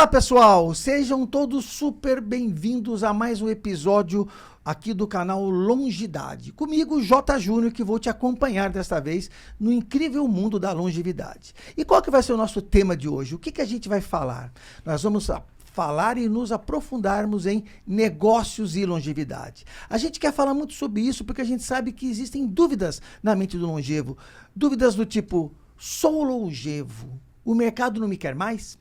Olá, pessoal! Sejam todos super bem-vindos a mais um episódio aqui do canal Longidade. Comigo, J. Júnior, que vou te acompanhar desta vez no incrível mundo da longevidade. E qual que vai ser o nosso tema de hoje? O que a gente vai falar? Nós vamos falar e nos aprofundarmos em negócios e longevidade. A gente quer falar muito sobre isso porque a gente sabe que existem dúvidas na mente do longevo. Dúvidas do tipo, sou longevo, o mercado não me quer mais?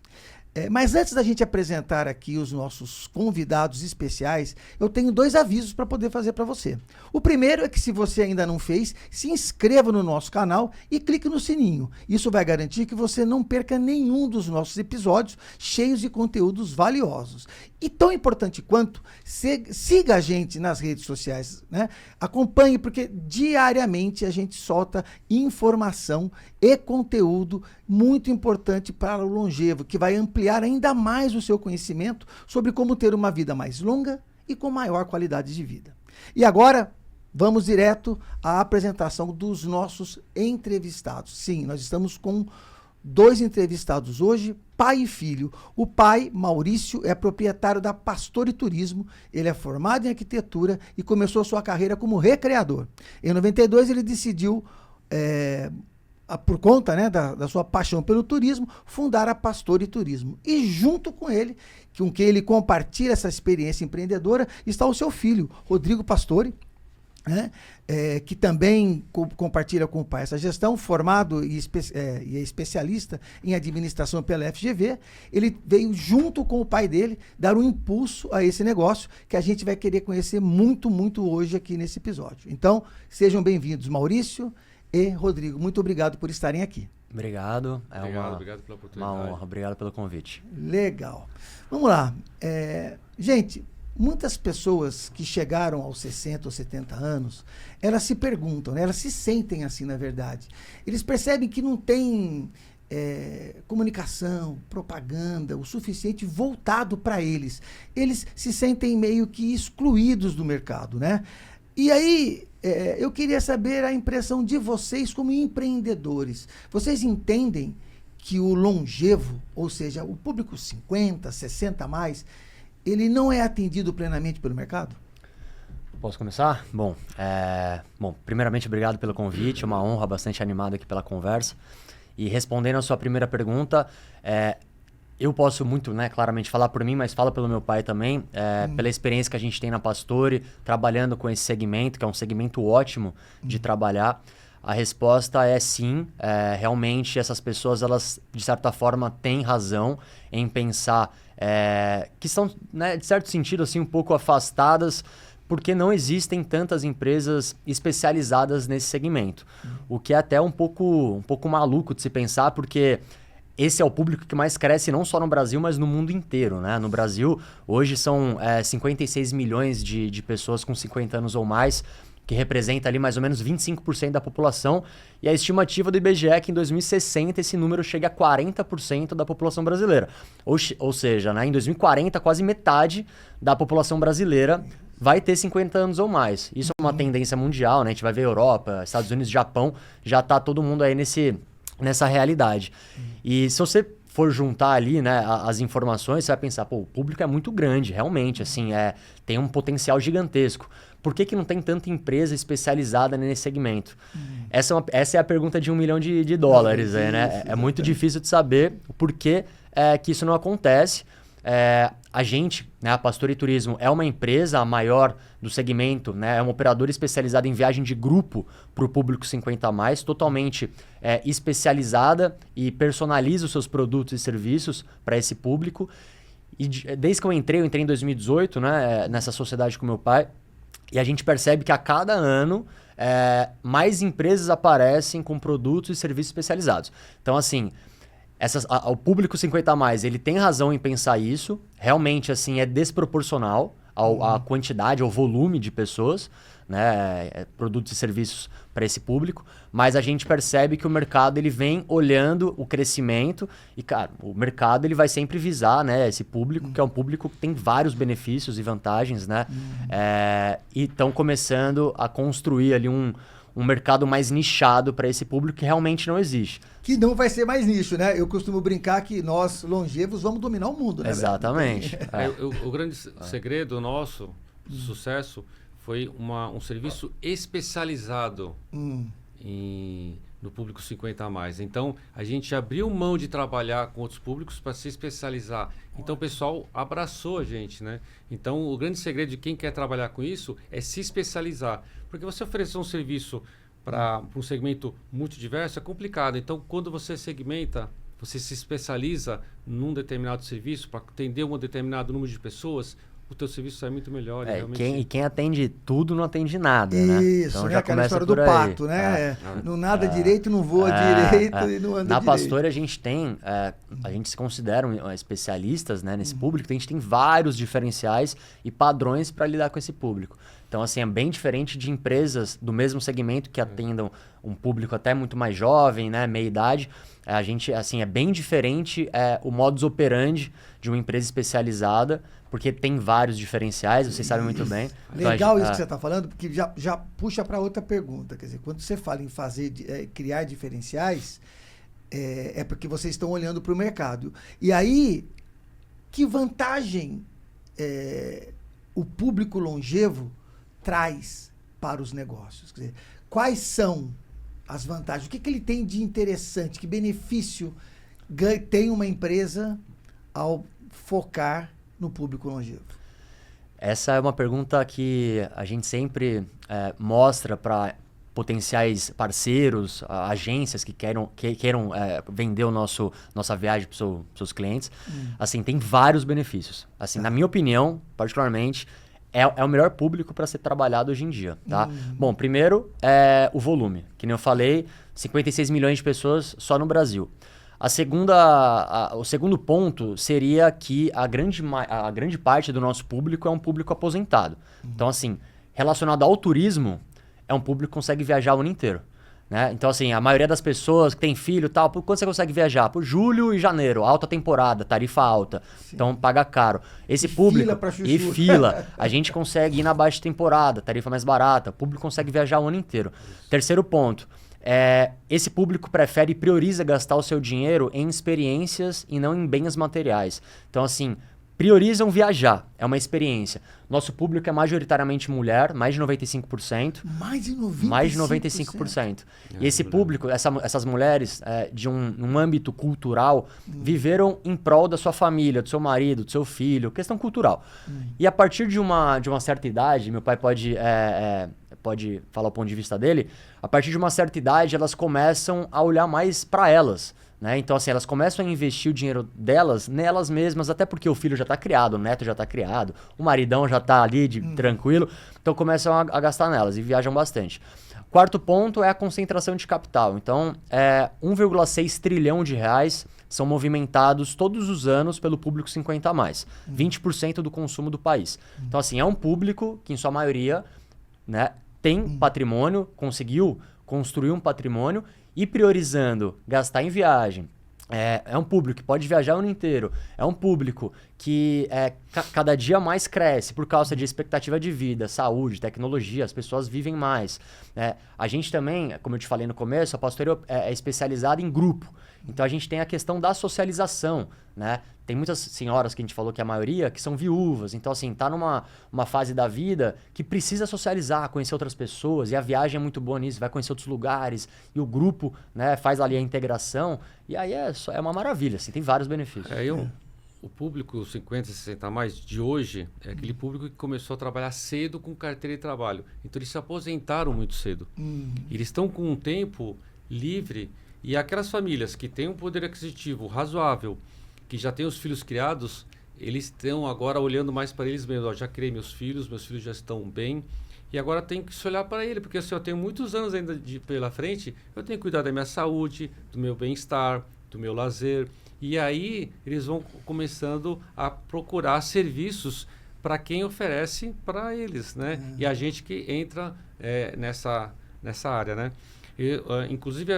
Mas antes da gente apresentar aqui os nossos convidados especiais, eu tenho 2 avisos para poder fazer para você. O primeiro é que se você ainda não fez, se inscreva no nosso canal e clique no sininho. Isso vai garantir que você não perca nenhum dos nossos episódios cheios de conteúdos valiosos. E tão importante quanto, siga a gente nas redes sociais, né? Acompanhe, porque diariamente a gente solta informação e conteúdo muito importante para o longevo, que vai ampliar ainda mais o seu conhecimento sobre como ter uma vida mais longa e com maior qualidade de vida. E agora, vamos direto à apresentação dos nossos entrevistados. Sim, nós estamos com 2 entrevistados hoje, pai e filho. O pai, Maurício, é proprietário da Pastore Turismo, ele é formado em arquitetura e começou sua carreira como recreador. Em 92 ele decidiu, por conta, né, da sua paixão pelo turismo, fundar a Pastore Turismo. E junto com ele, com quem ele compartilha essa experiência empreendedora, está o seu filho, Rodrigo Pastore, né? Que também compartilha com o pai essa gestão, formado e é especialista em administração pela FGV. Ele veio junto com o pai dele dar um impulso a esse negócio que a gente vai querer conhecer muito, muito hoje aqui nesse episódio. Então, sejam bem-vindos, Maurício e Rodrigo. Muito obrigado por estarem aqui. Obrigado. Obrigado pela oportunidade. Uma honra. Obrigado pelo convite. Legal. Vamos lá. Gente, muitas pessoas que chegaram aos 60 ou 70 anos, elas se perguntam, né? Elas se sentem assim, na verdade. Eles percebem que não tem comunicação, propaganda, o suficiente voltado para eles. Eles se sentem meio que excluídos do mercado, né? E aí, eu queria saber a impressão de vocês como empreendedores. Vocês entendem que o longevo, ou seja, o público 50, 60 a mais, ele não é atendido plenamente pelo mercado? Posso começar? Bom, primeiramente, obrigado pelo convite. Uma honra, bastante animado aqui pela conversa. E respondendo a sua primeira pergunta, eu posso muito, né, claramente falar por mim, mas falo pelo meu pai também, pela experiência que a gente tem na Pastore, trabalhando com esse segmento, que é um segmento ótimo de trabalhar. A resposta é sim. Realmente essas pessoas, elas de certa forma têm razão em pensar que são, né, de certo sentido, assim, um pouco afastadas, porque não existem tantas empresas especializadas nesse segmento. O que é até um pouco maluco de se pensar, porque esse é o público que mais cresce não só no Brasil, mas no mundo inteiro, né? No Brasil, hoje são 56 milhões de pessoas com 50 anos ou mais, que representa ali mais ou menos 25% da população, e a estimativa do IBGE é que em 2060 esse número chega a 40% da população brasileira. Ou seja, né, em 2040 quase metade da população brasileira vai ter 50 anos ou mais. Isso é uma tendência mundial, né? A gente vai ver Europa, Estados Unidos, Japão, já está todo mundo aí nessa realidade. E se você for juntar ali, né, as informações, você vai pensar, o público é muito grande, realmente, assim, tem um potencial gigantesco. Por que não tem tanta empresa especializada nesse segmento? Essa é a pergunta de $1 milhão de dólares, né? É muito difícil de saber o porquê que isso não acontece. A gente, né, a Pastore Turismo, é uma empresa, a maior do segmento, né, é uma operadora especializada em viagem de grupo para o público 50 a mais, totalmente especializada e personaliza os seus produtos e serviços para esse público. E desde que eu entrei em 2018, né, nessa sociedade com meu pai, e a gente percebe que a cada ano mais empresas aparecem com produtos e serviços especializados. Então, assim, o público 50 a mais, ele tem razão em pensar isso. Realmente, assim, é desproporcional à quantidade, ao volume de pessoas, né, produtos e serviços para esse público, mas a gente percebe que o mercado ele vem olhando o crescimento e, cara, o mercado ele vai sempre visar, né, esse público, que é um público que tem vários benefícios e vantagens, né, e estão começando a construir ali um um mercado mais nichado para esse público que realmente não existe. Que não vai ser mais nicho, né? Eu costumo brincar que nós, longevos, vamos dominar o mundo, né? Exatamente. O grande segredo nosso, do sucesso, foi um serviço especializado no público 50 a mais. Então, a gente abriu mão de trabalhar com outros públicos para se especializar. Então, o pessoal abraçou a gente, né? Então, o grande segredo de quem quer trabalhar com isso é se especializar. Porque você oferecer um serviço para um segmento muito diverso é complicado. Então, quando você segmenta, você se especializa num determinado serviço para atender um determinado número de pessoas, o teu serviço sai muito melhor. E quem atende tudo não atende nada, né? Isso, então, né? já Aquela começa história por do aí. pato, né? Não nada direito, não voa direito e não anda Na direito. Pastora a gente tem, a gente se considera especialistas, né, nesse público, a gente tem vários diferenciais e padrões para lidar com esse público. Então, assim, é bem diferente de empresas do mesmo segmento que atendam um público até muito mais jovem, né, meia idade. A gente, assim, é bem diferente o modus operandi de uma empresa especializada, porque tem vários diferenciais, vocês sabem muito bem. Legal isso que você está falando, porque já puxa para outra pergunta. Quer dizer, quando você fala em criar diferenciais, é porque vocês estão olhando para o mercado. E aí, que vantagem o público longevo traz para os negócios? Quer dizer, quais são as vantagens? O que ele tem de interessante? Que benefício tem uma empresa ao focar no público longevo? Essa é uma pergunta que a gente sempre mostra para potenciais parceiros, agências que queiram vender nossa viagem para os seus clientes. Assim, tem vários benefícios. Assim, na minha opinião, particularmente, é o melhor público para ser trabalhado hoje em dia, tá? Bom, primeiro é o volume. Que nem eu falei, 56 milhões de pessoas só no Brasil. O segundo ponto seria que a grande parte do nosso público é um público aposentado. Então, assim, relacionado ao turismo, é um público que consegue viajar o ano inteiro. Né? Então, assim, a maioria das pessoas que tem filho e tal, por quando você consegue viajar? Por julho e janeiro, alta temporada, tarifa alta. Sim. Então, paga caro. Esse público... Fila pra chuchu. E fila. A gente consegue ir na baixa temporada, tarifa mais barata. O público consegue viajar o ano inteiro. Terceiro ponto. Esse público prefere e prioriza gastar o seu dinheiro em experiências e não em bens materiais. Então, assim, priorizam viajar. É uma experiência. Nosso público é majoritariamente mulher, mais de 95%. Mais de 95%? Mais de 95%. E esse público, essas mulheres de um âmbito cultural, viveram em prol da sua família, do seu marido, do seu filho, questão cultural. E a partir de uma certa idade, meu pai pode falar o ponto de vista dele, a partir de uma certa idade elas começam a olhar mais para elas. Né? Então, assim, elas começam a investir o dinheiro delas nelas mesmas, até porque o filho já está criado, o neto já está criado, o maridão já está ali tranquilo, então começam a gastar nelas e viajam bastante. Quarto ponto é a concentração de capital. Então, 1,6 trilhão de reais são movimentados todos os anos pelo público 50 a mais, 20% do consumo do país. Então, assim, é um público que, em sua maioria, né, tem patrimônio, conseguiu construir um patrimônio e priorizando gastar em viagem. É um público que pode viajar o ano inteiro. É um público que cada dia mais cresce por causa de expectativa de vida, saúde, tecnologia. As pessoas vivem mais. A gente também, como eu te falei no começo, a Pastora é especializada em grupo. Então a gente tem a questão da socialização, né? Tem muitas senhoras que a gente falou que a maioria que são viúvas. Então, assim, tá numa fase da vida que precisa socializar, conhecer outras pessoas. E a viagem é muito boa nisso, vai conhecer outros lugares. E o grupo, né, faz ali a integração. E aí é uma maravilha, assim, tem vários benefícios. O público 50, 60 a mais de hoje é aquele público que começou a trabalhar cedo com carteira de trabalho. Então, eles se aposentaram muito cedo. Eles estão com um tempo livre. E aquelas famílias que têm um poder aquisitivo razoável, que já têm os filhos criados, eles estão agora olhando mais para eles mesmos. Já criei meus filhos já estão bem. E agora tem que se olhar para ele, porque assim, eu tenho muitos anos ainda pela frente, eu tenho que cuidar da minha saúde, do meu bem-estar, do meu lazer. E aí eles vão começando a procurar serviços para quem oferece para eles, né? E a gente que entra nessa área, né? Inclusive,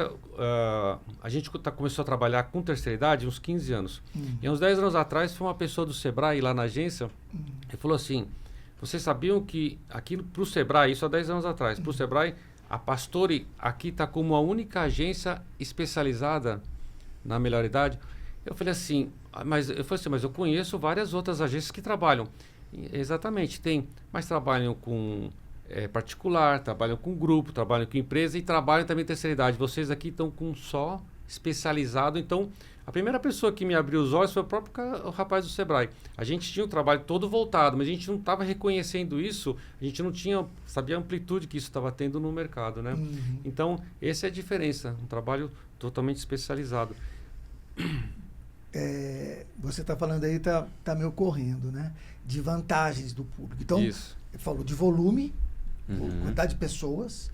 a gente começou a trabalhar com terceira idade uns 15 anos. E uns 10 anos atrás, foi uma pessoa do Sebrae lá na agência e falou assim, vocês sabiam que aqui para o Sebrae, isso há 10 anos atrás, para o Sebrae, a Pastore aqui está como a única agência especializada na melhor idade. Eu falei assim, mas eu conheço várias outras agências que trabalham. Exatamente, tem, mas trabalham com particular, trabalham com grupo, trabalham com empresa e trabalham também terceira idade. Vocês aqui estão com só especializado. Então, a primeira pessoa que me abriu os olhos foi o rapaz do Sebrae. A gente tinha um trabalho todo voltado, mas a gente não estava reconhecendo isso, a gente não sabia a amplitude que isso estava tendo no mercado, né? Uhum. Então, essa é a diferença, um trabalho totalmente especializado. Você está falando aí, tá me ocorrendo, né? De vantagens do público. Então, Isso. falou de volume, quantidade de pessoas,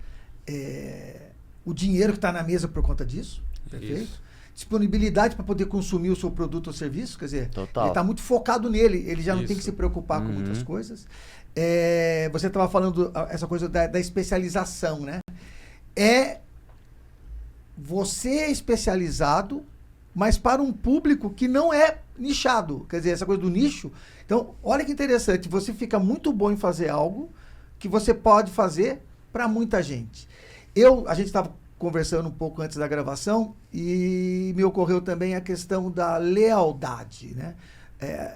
o dinheiro que está na mesa por conta disso, perfeito? Isso. Disponibilidade para poder consumir o seu produto ou serviço, quer dizer, Total. ele está muito focado nele, ele já não tem Isso. que se preocupar com muitas coisas. Você estava falando essa coisa da especialização, né? Você é especializado, mas para um público que não é nichado, quer dizer, essa coisa do nicho. Então, olha que interessante, você fica muito bom em fazer algo que você pode fazer para muita gente. A gente estava conversando um pouco antes da gravação e me ocorreu também a questão da lealdade, né?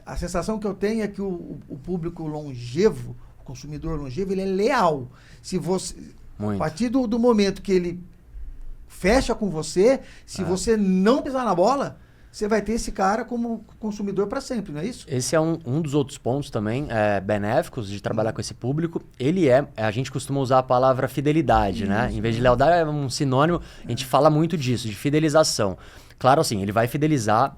A sensação que eu tenho é que o público longevo, o consumidor longevo, ele é leal. Se você, Muito. a partir do momento que ele fecha com você, se você não pisar na bola, você vai ter esse cara como consumidor para sempre, não é isso? Esse é um dos outros pontos também benéficos de trabalhar com esse público. A gente costuma usar a palavra fidelidade, né? Em vez de lealdade é um sinônimo, a gente fala muito disso, de fidelização. Claro, assim, ele vai fidelizar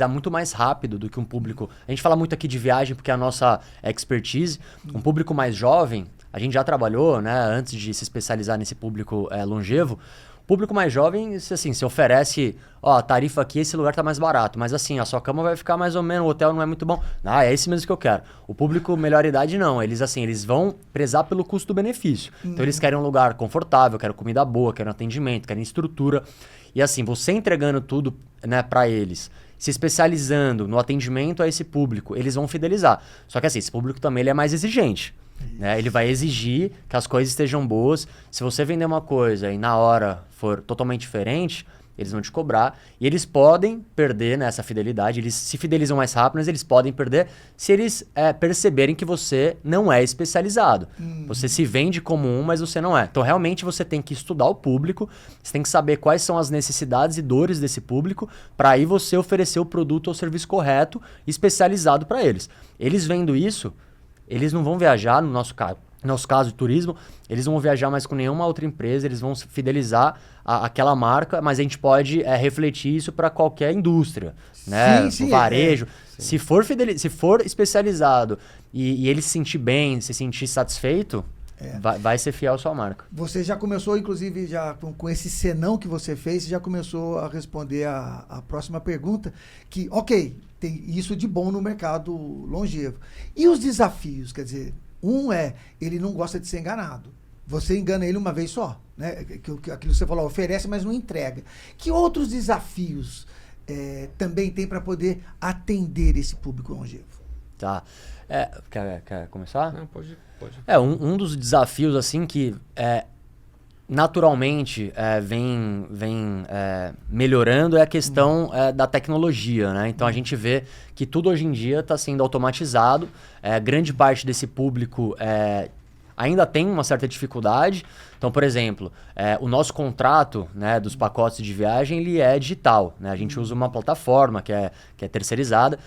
muito mais rápido do que um público... A gente fala muito aqui de viagem porque é a nossa expertise. Um público mais jovem, a gente já trabalhou, né? Antes de se especializar nesse público longevo. Público mais jovem, assim, se oferece, a tarifa aqui, esse lugar tá mais barato, mas assim, a sua cama vai ficar mais ou menos, o hotel não é muito bom. É esse mesmo que eu quero. O público melhor idade não, eles vão prezar pelo custo-benefício. Então eles querem um lugar confortável, querem comida boa, querem atendimento, querem estrutura. E assim, você entregando tudo, né, para eles, se especializando no atendimento a esse público, eles vão fidelizar. Só que assim, esse público também ele é mais exigente. Né? Ele vai exigir que as coisas estejam boas. Se você vender uma coisa e na hora for totalmente diferente, eles vão te cobrar. E eles podem perder nessa fidelidade. Eles se fidelizam mais rápido, mas eles podem perder se eles perceberem que você não é especializado. Você se vende como mas você não é. Então, realmente, você tem que estudar o público. Você tem que saber quais são as necessidades e dores desse público para aí você oferecer o produto ou serviço correto, especializado para eles. Eles vendo isso... Eles não vão viajar, no nosso caso de turismo, eles não vão viajar mais com nenhuma outra empresa, eles vão fidelizar aquela marca, mas a gente pode refletir isso para qualquer indústria, né? Sim, o varejo. Se for especializado e ele se sentir bem, se sentir satisfeito, vai ser fiel à sua marca. Você já começou, inclusive, já com esse senão que você fez, você já começou a responder a próxima pergunta, que, ok, tem isso de bom no mercado longevo. E os desafios? Quer dizer, ele não gosta de ser enganado. Você engana ele uma vez só, né? Aquilo que você falou, oferece, mas não entrega. Que outros desafios também tem para poder atender esse público longevo? Tá. Quer começar? Não, pode. Um dos desafios, assim, que naturalmente vem melhorando é a questão da tecnologia, né? Então a gente vê que tudo hoje em dia está sendo automatizado. Grande parte desse público ainda tem uma certa dificuldade. Então, por exemplo, o nosso contrato, né, dos pacotes de viagem ele é digital, né? A gente usa uma plataforma que é terceirizada.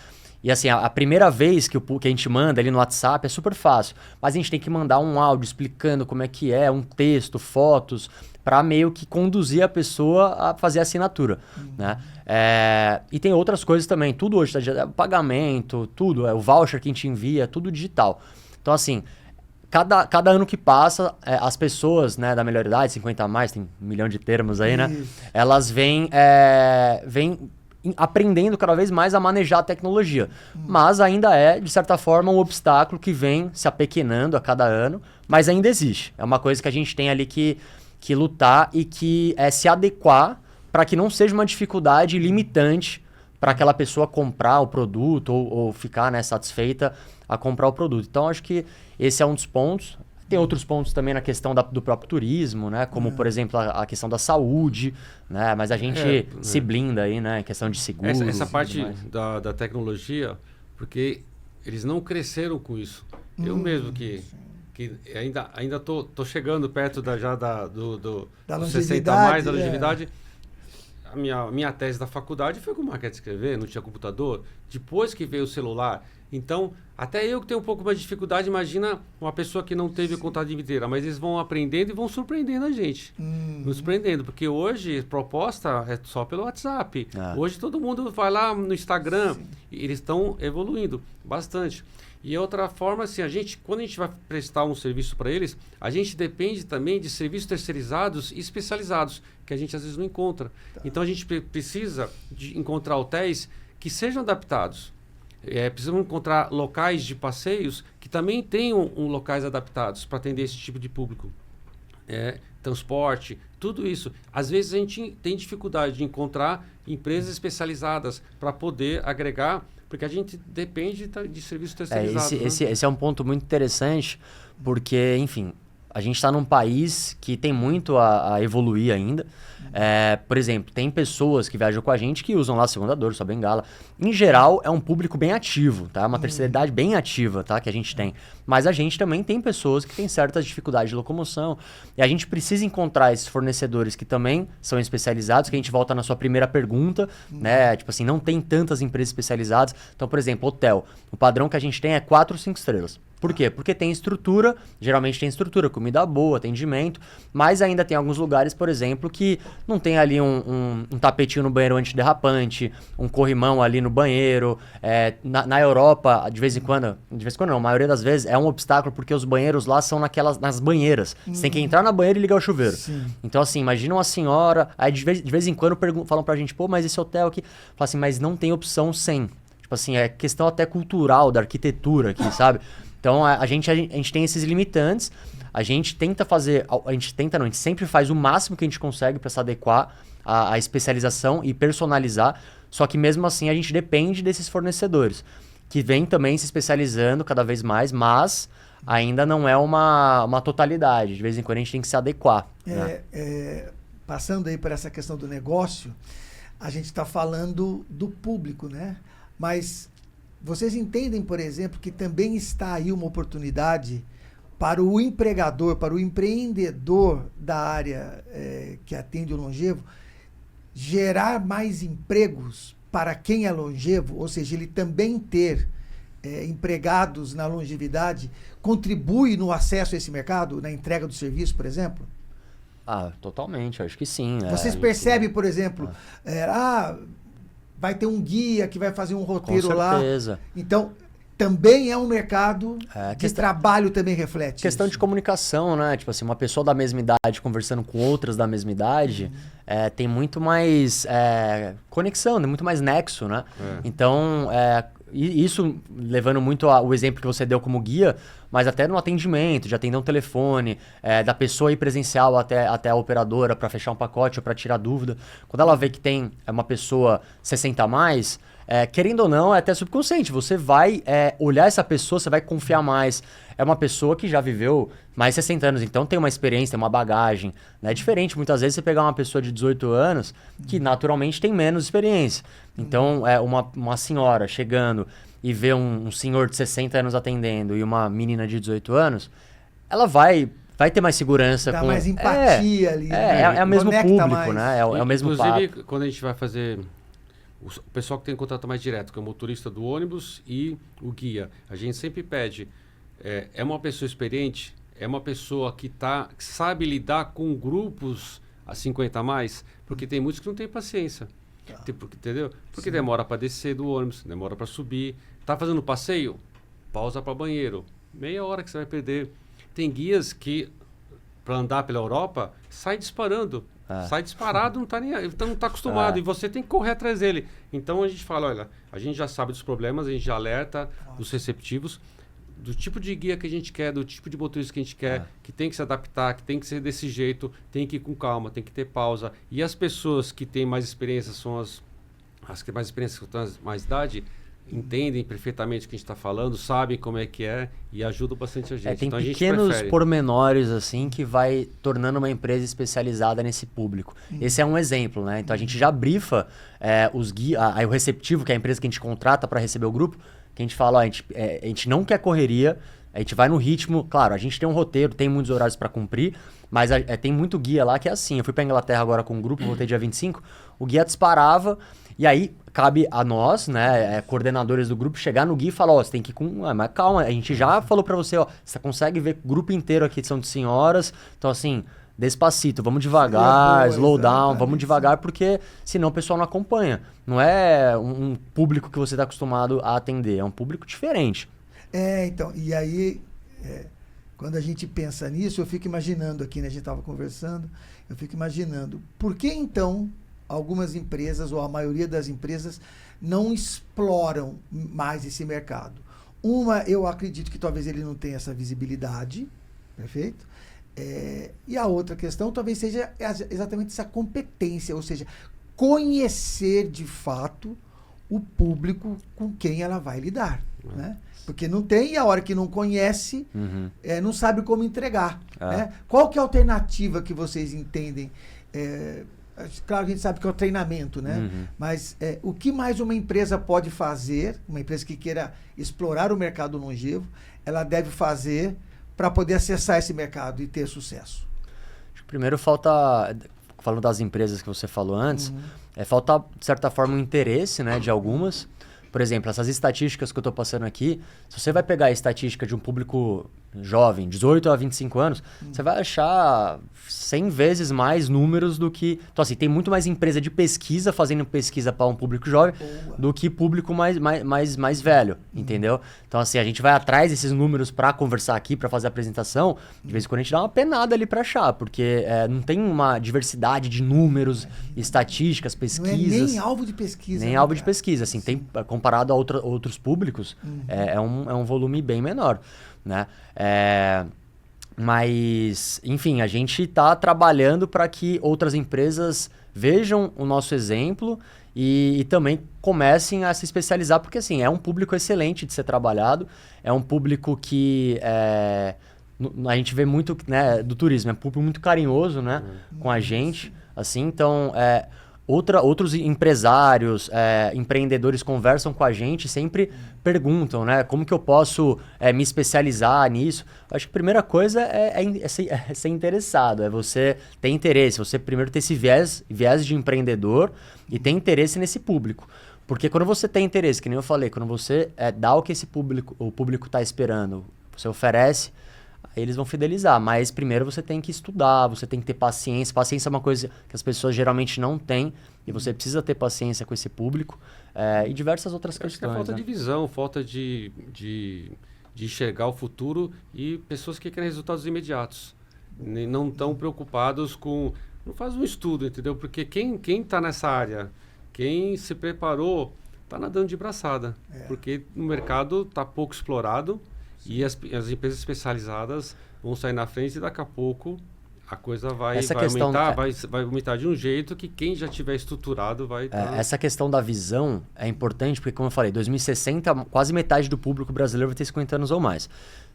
E assim, a primeira vez que a gente manda ali no WhatsApp é super fácil. Mas a gente tem que mandar um áudio explicando como é que é, um texto, fotos, para meio que conduzir a pessoa a fazer a assinatura. Né? E tem outras coisas também. Tudo hoje está digital. Pagamento, tudo. O voucher que a gente envia, tudo digital. Então assim, cada ano que passa, as pessoas, né, da melhor idade, 50 a mais, tem 1 milhão de termos aí, né? Elas vêm aprendendo cada vez mais a manejar a tecnologia. Mas ainda de certa forma, um obstáculo que vem se apequenando a cada ano, mas ainda existe. É uma coisa que a gente tem ali que lutar e que se adequar para que não seja uma dificuldade limitante para aquela pessoa comprar o produto ou ficar, né, satisfeita a comprar o produto. Então, acho que esse é um dos pontos. Tem outros pontos também na questão do próprio turismo, né? Como, por exemplo, a questão da saúde, né? Mas a gente se blinda aí, né? Em questão de seguros. Essa parte da tecnologia, porque eles não cresceram com isso. Eu mesmo que ainda tô chegando perto da da 60 mais, da longevidade. A minha tese da faculdade foi com máquina de escrever, não tinha computador. Depois que veio o celular. Então, até eu que tenho um pouco mais de dificuldade, imagina uma pessoa que não teve contato de vida inteira. Mas eles vão aprendendo e vão surpreendendo a gente. Nos surpreendendo, porque hoje proposta é só pelo WhatsApp. Hoje todo mundo vai lá no Instagram e eles estão evoluindo bastante. E outra forma, assim, quando a gente vai prestar um serviço para eles, a gente depende também de serviços terceirizados e especializados, que a gente às vezes não encontra. Então a gente precisa de encontrar hotéis que sejam adaptados. Precisamos encontrar locais de passeios que também tenham locais adaptados para atender esse tipo de público. Transporte, tudo isso. Às vezes a gente tem dificuldade de encontrar empresas especializadas para poder agregar, porque a gente depende de serviços terceirizados. Esse é um ponto muito interessante, porque, enfim, a gente está num país que tem muito a evoluir ainda. Por exemplo, tem pessoas que viajam com a gente que usam lá segunda dor, sua bengala. Em geral, é um público bem ativo, tá? Uma terceira idade bem ativa, tá? Que a gente tem. Mas a gente também tem pessoas que têm certas dificuldades de locomoção. E a gente precisa encontrar esses fornecedores que também são especializados, que a gente volta na sua primeira pergunta, né? Tipo assim, não tem tantas empresas especializadas. Então, por exemplo, hotel. O padrão que a gente tem é 4 ou 5 estrelas. Por quê? Porque tem estrutura, geralmente tem estrutura, comida boa, atendimento, mas ainda tem alguns lugares, por exemplo, que não tem ali um tapetinho no banheiro antiderrapante, um corrimão ali no banheiro. Na Europa, de vez em quando não, a maioria das vezes é um obstáculo porque os banheiros lá são nas banheiras. Você tem que entrar na banheira e ligar o chuveiro. Sim. Então, assim, imagina uma senhora, aí de vez em quando falam pra gente, pô, mas esse hotel aqui, fala assim, mas não tem opção sem. Tipo assim, é questão até cultural, da arquitetura aqui, sabe? Então, a gente tem esses limitantes, a gente sempre faz o máximo que a gente consegue para se adequar à especialização e personalizar, só que mesmo assim a gente depende desses fornecedores, que vêm também se especializando cada vez mais, mas ainda não é uma totalidade, de vez em quando a gente tem que se adequar. Passando aí para essa questão do negócio, a gente está falando do público, né? Mas vocês entendem, por exemplo, que também está aí uma oportunidade para o empregador, para o empreendedor da área que atende o longevo, gerar mais empregos para quem é longevo, ou seja, ele também ter empregados na longevidade, contribui no acesso a esse mercado, na entrega do serviço, por exemplo? Totalmente, acho que sim. Vocês percebem, por exemplo, vai ter um guia que vai fazer um roteiro lá. Com certeza. Então, também é um mercado de trabalho, também reflete questão isso. de comunicação, né? Tipo assim, uma pessoa da mesma idade conversando com outras da mesma idade, tem muito mais conexão, tem muito mais nexo, né? Então, isso levando muito o exemplo que você deu como guia, mas até no atendimento, de atender um telefone, da pessoa ir presencial até a operadora para fechar um pacote ou para tirar dúvida. Quando ela vê que tem uma pessoa 60 a mais, querendo ou não, é até subconsciente. Você vai olhar essa pessoa, você vai confiar mais. É uma pessoa que já viveu mais de 60 anos, então tem uma experiência, tem uma bagagem. É diferente, muitas vezes, você pegar uma pessoa de 18 anos que naturalmente tem menos experiência. Então, uma senhora chegando e ver um senhor de 60 anos atendendo e uma menina de 18 anos, ela vai ter mais segurança. Dá mais empatia ali. É o mesmo público, mais. né? É o mesmo Inclusive, papo. quando a gente vai fazer... O pessoal que tem contato mais direto, que é o motorista do ônibus e o guia, a gente sempre pede, uma pessoa experiente, é uma pessoa que sabe lidar com grupos a 50 a mais, porque tem muitos que não têm paciência. Entendeu? Porque demora para descer do ônibus, demora para subir. Tá fazendo passeio? Pausa para banheiro. Meia hora que você vai perder. Tem guias que, para andar pela Europa, sai disparando. Sai disparado, não está nem aí, então não está acostumado. E você tem que correr atrás dele. Então a gente fala, olha, a gente já sabe dos problemas, a gente já alerta os receptivos, do tipo de guia que a gente quer, do tipo de motorista que a gente quer, que tem que se adaptar, que tem que ser desse jeito, tem que ir com calma, tem que ter pausa. E as pessoas que têm mais experiência são as que mais experiência, que têm mais idade, entendem perfeitamente o que a gente está falando, sabem como é que é e ajudam bastante a gente. Tem então, a gente pequenos prefere. pormenores assim que vai tornando uma empresa especializada nesse público. Esse é um exemplo, né? Então a gente já brifa os guias, o receptivo, que é a empresa que a gente contrata para receber o grupo, que a gente fala, ó, a gente não quer correria, a gente vai no ritmo. Claro, a gente tem um roteiro, tem muitos horários para cumprir, mas tem muito guia lá que é assim. Eu fui para Inglaterra agora com um grupo, voltei dia 25, o guia disparava, e aí cabe a nós, né, coordenadores do grupo, chegar no guia e falar, ó, você tem que ir com... mas calma, a gente já falou para você, ó, você consegue ver o grupo inteiro aqui são de senhoras, então assim, despacito, vamos devagar, slow down, vamos devagar, porque senão o pessoal não acompanha. Não é um público que você está acostumado a atender, é um público diferente. Então, e aí, quando a gente pensa nisso, eu fico imaginando aqui, né, a gente estava conversando, eu fico imaginando, por que então algumas empresas, ou a maioria das empresas, não exploram mais esse mercado? Uma, eu acredito que talvez ele não tenha essa visibilidade, perfeito? E a outra questão talvez seja exatamente essa competência, ou seja, conhecer de fato o público com quem ela vai lidar, né? Porque não tem, e a hora que não conhece, não sabe como entregar. Né? Qual que é a alternativa que vocês entendem? Claro que a gente sabe que é o treinamento, né? Mas o que mais uma empresa pode fazer, uma empresa que queira explorar o mercado longevo, ela deve fazer para poder acessar esse mercado e ter sucesso? Primeiro falta, falando das empresas que você falou antes, falta, de certa forma, um interesse, né, de algumas. Por exemplo, essas estatísticas que eu estou passando aqui, se você vai pegar a estatística de um público jovem, 18 a 25 anos, você vai achar 100 vezes mais números do que... Então, assim, tem muito mais empresa de pesquisa fazendo pesquisa para um público jovem do que público mais velho, entendeu? Então, assim, a gente vai atrás desses números para conversar aqui, para fazer a apresentação, de vez em quando a gente dá uma penada ali para achar, porque não tem uma diversidade de números, estatísticas, pesquisas... Não é nem alvo de pesquisa. Nem alvo de pesquisa, assim, tem, comparado a outros públicos, é um volume bem menor, né? Mas, enfim, a gente está trabalhando para que outras empresas vejam o nosso exemplo e também comecem a se especializar, porque assim, é um público excelente de ser trabalhado, é um público que a gente vê muito, né, do turismo, é um público muito carinhoso, né, com a gente, assim, então... Outros empresários, empreendedores conversam com a gente, sempre perguntam, né? Como que eu posso me especializar nisso? Acho que a primeira coisa é ser interessado, é você ter interesse, você primeiro ter esse viés de empreendedor e ter interesse nesse público. Porque quando você tem interesse, que nem eu falei, quando você dá o que o público está esperando, você oferece, eles vão fidelizar, mas primeiro você tem que estudar, você tem que ter paciência. Paciência é uma coisa que as pessoas geralmente não têm, e você precisa ter paciência com esse público e diversas outras questões. Acho que é falta de visão, falta de enxergar o futuro e pessoas que querem resultados imediatos. Não estão preocupados com... Não faz um estudo, entendeu? Porque quem está nessa área, quem se preparou, está nadando de braçada. Porque o mercado está pouco explorado. E as empresas especializadas vão sair na frente e daqui a pouco a coisa vai aumentar de um jeito que quem já tiver estruturado vai... Essa questão da visão é importante porque, como eu falei, 2060 quase metade do público brasileiro vai ter 50 anos ou mais.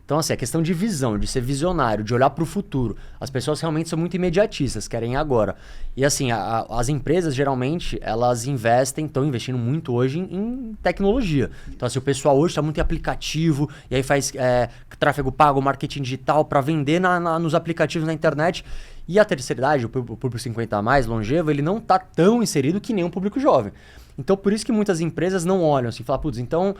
Então, assim, a questão de visão, de ser visionário, de olhar para o futuro. As pessoas realmente são muito imediatistas, querem agora. E, assim, as empresas, geralmente, elas estão investindo muito hoje em tecnologia. Então, assim, o pessoal hoje está muito em aplicativo, e aí faz tráfego pago, marketing digital, para vender nos aplicativos na internet. E a terceira idade, o público 50 a mais, longevo, ele não está tão inserido que nem um público jovem. Então, por isso que muitas empresas não olham assim, falam, putz, então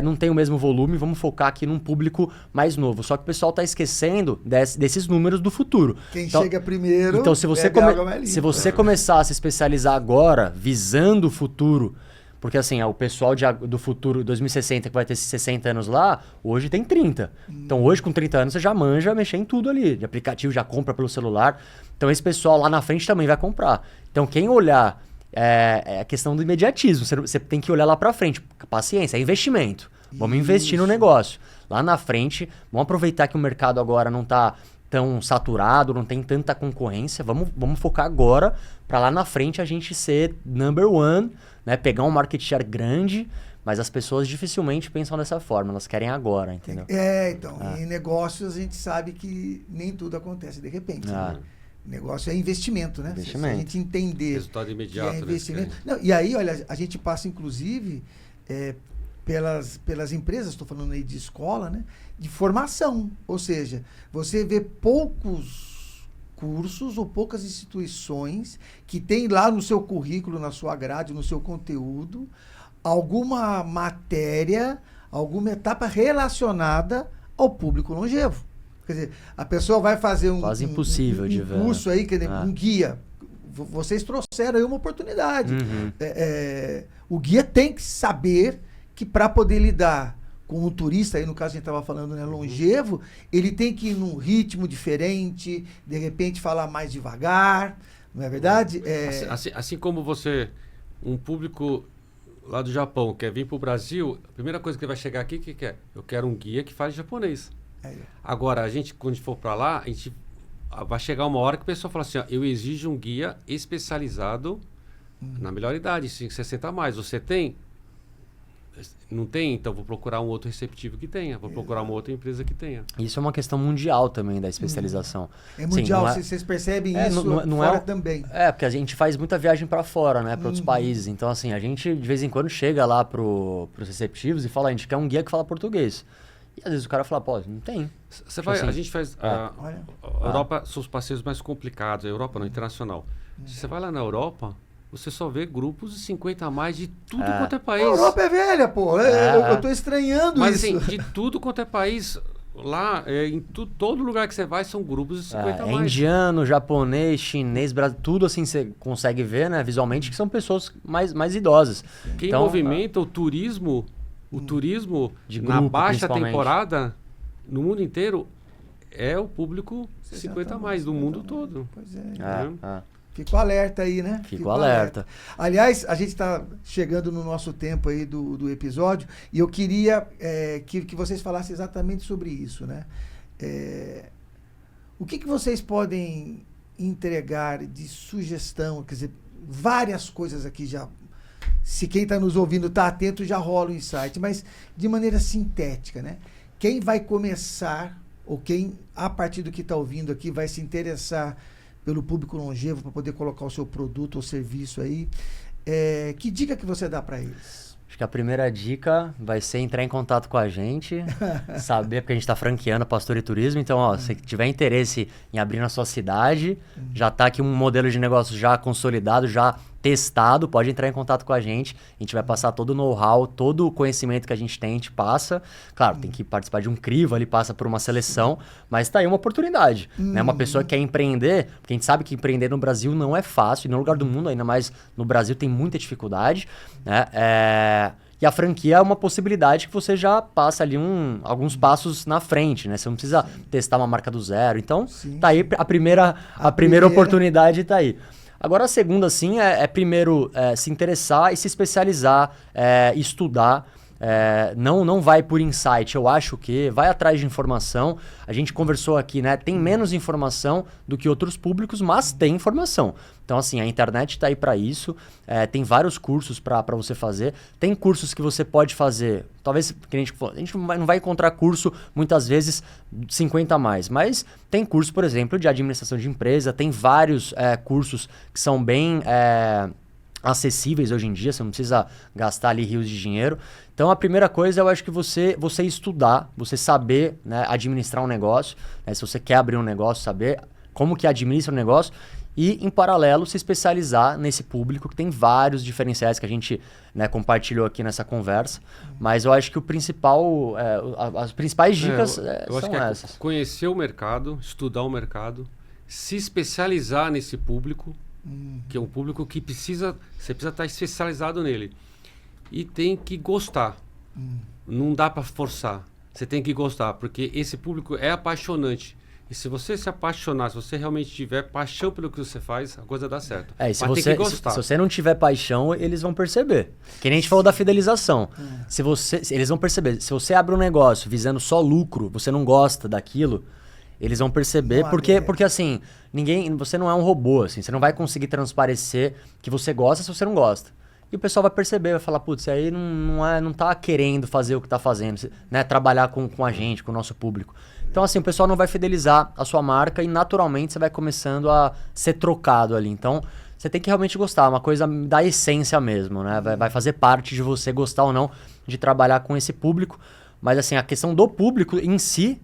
não tem o mesmo volume, vamos focar aqui num público mais novo. Só que o pessoal está esquecendo desses números do futuro. Quem chega primeiro, então, se você começar a se especializar agora, visando o futuro, porque assim, o pessoal do futuro, 2060, que vai ter 60 anos lá, hoje tem 30. Então, hoje com 30 anos, você já manja mexer em tudo ali. De aplicativo, já compra pelo celular. Então, esse pessoal lá na frente também vai comprar. Então, quem olhar... É a questão do imediatismo. Você tem que olhar lá para frente. Paciência, é investimento. Vamos investir no negócio. Lá na frente, vamos aproveitar que o mercado agora não está tão saturado, não tem tanta concorrência. Vamos focar agora para lá na frente a gente ser number one, né? Pegar um market share grande, Mas as pessoas dificilmente pensam dessa forma, elas querem agora, entendeu? Então, em negócios a gente sabe que nem tudo acontece de repente. Ah. Né? Negócio é investimento, né? Se a gente entender resultado imediato, que é investimento. Né? Não, e aí, olha, a gente passa, inclusive, pelas empresas, estou falando aí de escola, né? De formação. Ou seja, você vê poucos cursos ou poucas instituições que tem lá no seu currículo, na sua grade, no seu conteúdo, alguma matéria, alguma etapa relacionada ao público longevo. Quer dizer, a pessoa vai fazer quase impossível de ver, curso aí, quer dizer, um guia. Vocês trouxeram aí uma oportunidade. O guia tem que saber que para poder lidar com o turista, aí no caso a gente estava falando, né, longevo, ele tem que ir num ritmo diferente, de repente falar mais devagar, não é verdade? Assim como um público lá do Japão quer vir para o Brasil, a primeira coisa que ele vai chegar aqui, o que quer? Eu quero um guia que fale japonês. Agora, quando a gente for para lá, a gente vai chegar uma hora que o pessoal fala assim, ó, eu exijo um guia especializado na melhor idade, 60 a mais. Você tem? Não tem? Então vou procurar um outro receptivo que tenha. Vou procurar uma outra empresa que tenha. Isso é uma questão mundial também da especialização. É mundial, vocês percebem isso fora também. Porque a gente faz muita viagem para fora, né? Para outros países. Então, assim, a gente de vez em quando chega lá pros receptivos e fala, a gente quer um guia que fala português. E às vezes o cara fala, pô, não tem. A gente faz... A Europa são os parceiros mais complicados. A Europa não, internacional. Você vai lá na Europa, você só vê grupos de 50 a mais de tudo quanto é país. A Europa é velha, pô. Eu tô estranhando Mas, isso. Mas assim, de tudo quanto é país... Lá, todo lugar que você vai, são grupos de 50 a mais. Indiano, japonês, chinês, tudo assim você consegue ver, né? Visualmente, que são pessoas mais idosas. Quem movimenta o turismo... O turismo, de grupo, na baixa temporada, no mundo inteiro, é o público 50 a mais, do mundo todo. Pois é. Fico alerta aí, né? Fico alerta. Aliás, a gente está chegando no nosso tempo aí do episódio e eu queria que vocês falassem exatamente sobre isso, né? O que vocês podem entregar de sugestão? Quer dizer, várias coisas aqui já... Se quem está nos ouvindo está atento, já rola o insight, mas de maneira sintética, né? Quem vai começar, ou quem, a partir do que está ouvindo aqui, vai se interessar pelo público longevo para poder colocar o seu produto ou serviço aí, que dica que você dá para eles? Acho que a primeira dica vai ser entrar em contato com a gente, saber, porque a gente está franqueando Pastor e Turismo, então, se tiver interesse em abrir na sua cidade, já está aqui um modelo de negócio já consolidado, já testado, pode entrar em contato com a gente vai passar todo o know-how, todo o conhecimento que a gente passa. Claro, tem que participar de um crivo, ali passa por uma seleção, mas tá aí uma oportunidade, né? Uma pessoa que quer empreender, porque a gente sabe que empreender no Brasil não é fácil, em nenhum lugar do mundo, ainda mais no Brasil tem muita dificuldade, né? E a franquia é uma possibilidade que você já passa ali alguns passos na frente, né? Você não precisa testar uma marca do zero. Então, tá aí a primeira oportunidade tá aí. Agora, a segunda, assim, primeiro se interessar e se especializar, estudar. Não vai por insight, eu acho que vai atrás de informação. A gente conversou aqui, né? Tem menos informação do que outros públicos, mas tem informação. Então, assim, a internet está aí para isso. Tem vários cursos para você fazer. Tem cursos que você pode fazer. Talvez a gente não vai encontrar curso, muitas vezes, 50 a mais. Mas tem curso, por exemplo, de administração de empresa. Tem vários cursos que são bem... acessíveis hoje em dia, você não precisa gastar ali rios de dinheiro. Então, a primeira coisa, eu acho que você estudar, você saber, né, administrar um negócio, né, se você quer abrir um negócio, saber como que administra um negócio e, em paralelo, se especializar nesse público, que tem vários diferenciais que a gente, né, compartilhou aqui nessa conversa. Mas eu acho que o principal, as principais dicas são essas. Conhecer o mercado, estudar o mercado, se especializar nesse público, que é um público que você precisa estar especializado nele. E tem que gostar. Não dá para forçar. Você tem que gostar, porque esse público é apaixonante. E se você se apaixonar, se você realmente tiver paixão pelo que você faz, a coisa dá certo. E se você não tiver paixão, eles vão perceber. Que nem a gente falou da fidelização. Eles vão perceber. Se você abre um negócio visando só lucro, você não gosta daquilo, eles vão perceber, porque assim, você não é um robô, assim, você não vai conseguir transparecer que você gosta se você não gosta. E o pessoal vai perceber, vai falar, putz, aí não tá querendo fazer o que tá fazendo, né? Trabalhar com a gente, com o nosso público. Então, assim, o pessoal não vai fidelizar a sua marca e naturalmente você vai começando a ser trocado ali. Então, você tem que realmente gostar, uma coisa da essência mesmo, né? Vai fazer parte de você gostar ou não de trabalhar com esse público. Mas, assim, a questão do público em si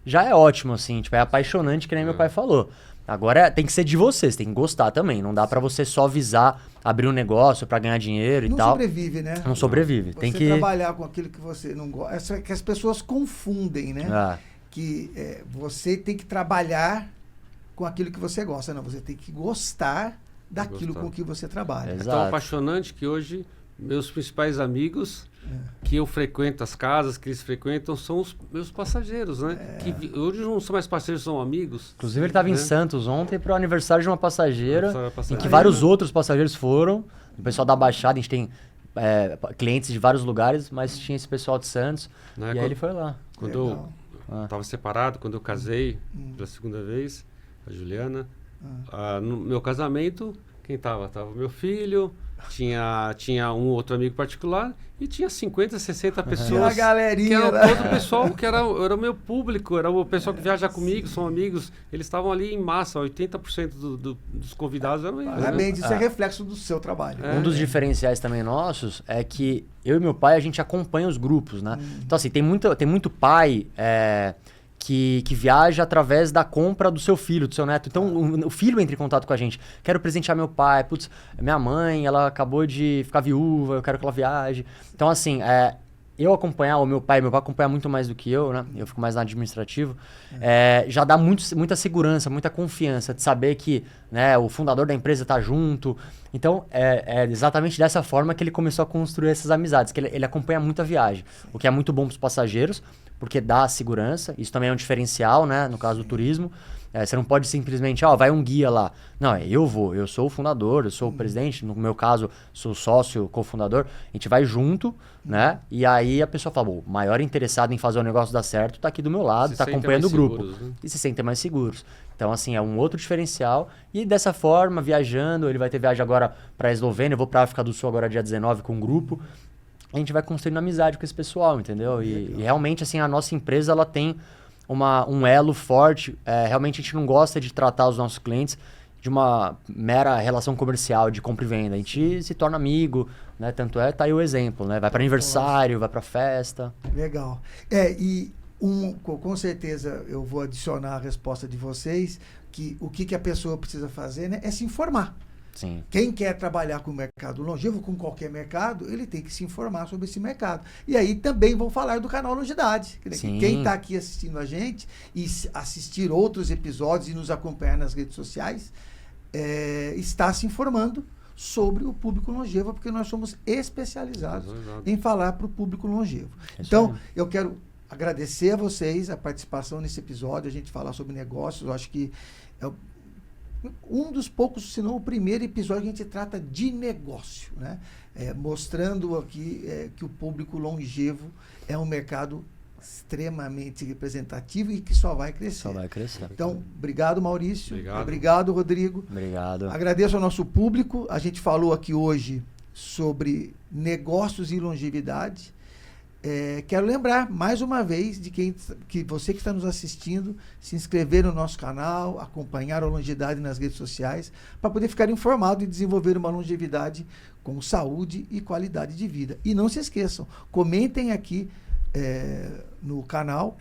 já é ótimo, assim, tipo, é apaixonante, que nem meu pai falou. Agora tem que ser de você, você tem que gostar também. Não dá pra você só visar abrir um negócio pra ganhar dinheiro e tal. Não sobrevive, né? Não sobrevive. Você Tem que trabalhar com aquilo que você não gosta. É que as pessoas confundem, né? Que você tem que trabalhar com aquilo que você gosta. Não, você tem que gostar daquilo com que você trabalha. Exato. É tão apaixonante que hoje meus principais amigos que eu frequento, as casas que eles frequentam, são os meus passageiros, né? Que hoje não são mais passageiros, são amigos. Inclusive ele estava em Santos ontem para o aniversário de uma passageira, em que Aí, vários outros passageiros foram. O pessoal da Baixada, a gente tem clientes de vários lugares, mas tinha esse pessoal de Santos. Né? E aí ele foi lá. Quando eu estava separado, quando eu casei pela segunda vez, a Juliana, no meu casamento, quem estava? Tava o meu filho, tinha um outro amigo particular e tinha 50, 60 pessoas. Uma galerinha. Que era todo o pessoal, que era o meu público, era o pessoal que viaja comigo, são amigos. Eles estavam ali em massa, 80% dos convidados eram eles. Parabéns, isso é reflexo do seu trabalho. Um dos diferenciais também nossos é que eu e meu pai, a gente acompanha os grupos, né? Então, assim, tem muito pai que viaja através da compra do seu filho, do seu neto. Então, o filho entra em contato com a gente. Quero presentear meu pai. Putz, minha mãe, ela acabou de ficar viúva, eu quero que ela viaje. Então, assim, eu acompanhar, o meu pai acompanha muito mais do que eu, né? Eu fico mais no administrativo. Já dá muita segurança, muita confiança de saber que, né, o fundador da empresa tá junto. Então, é exatamente dessa forma que ele começou a construir essas amizades, que ele acompanha muito a viagem. O que é muito bom para os passageiros, porque dá segurança. Isso também é um diferencial, né? No caso do turismo. Você não pode simplesmente, vai um guia lá. Não, eu sou o fundador, eu sou o presidente. No meu caso, sou sócio, cofundador. A gente vai junto, né? E aí a pessoa fala, o maior interessado em fazer o negócio dar certo tá aqui do meu lado, tá acompanhando o grupo. Seguros, né? E se sentem mais seguros. Então, assim, é um outro diferencial. E dessa forma, viajando, ele vai ter viagem agora para a Eslovênia, eu vou para a África do Sul agora dia 19 com um grupo. A gente vai construindo amizade com esse pessoal, entendeu? E realmente, assim, a nossa empresa, ela tem um elo forte. Realmente, a gente não gosta de tratar os nossos clientes de uma mera relação comercial de compra e venda. A gente se torna amigo, né? Tanto tá aí o exemplo, né? Vai para aniversário, vai para festa. Legal. Com certeza eu vou adicionar a resposta de vocês, que o que a pessoa precisa fazer, né, é se informar. Sim. Quem quer trabalhar com o mercado longevo, com qualquer mercado, ele tem que se informar sobre esse mercado. E aí também vão falar do canal Longidade. Quem está aqui assistindo a gente e assistir outros episódios e nos acompanhar nas redes sociais, está se informando sobre o público longevo, porque nós somos especializados em falar para o público longevo. Então, eu quero agradecer a vocês a participação nesse episódio, a gente falar sobre negócios. Eu acho que é um dos poucos, se não o primeiro episódio que a gente trata de negócio, né? Mostrando aqui que o público longevo é um mercado extremamente representativo e que só vai crescer. Só vai crescer. Então, obrigado, Maurício. Obrigado, Rodrigo. Obrigado. Agradeço ao nosso público. A gente falou aqui hoje sobre negócios e longevidade. Quero lembrar mais uma vez de que você que está nos assistindo, se inscrever no nosso canal, acompanhar a Longidade nas redes sociais, para poder ficar informado e desenvolver uma longevidade com saúde e qualidade de vida. E não se esqueçam, comentem aqui no canal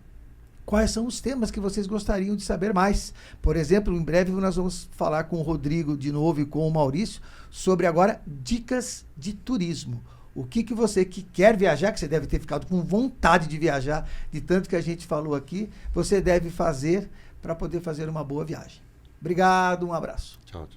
quais são os temas que vocês gostariam de saber mais. Por exemplo, em breve nós vamos falar com o Rodrigo de novo e com o Maurício sobre agora dicas de turismo. O que você que quer viajar, que você deve ter ficado com vontade de viajar, de tanto que a gente falou aqui, você deve fazer para poder fazer uma boa viagem. Obrigado, um abraço. Tchau.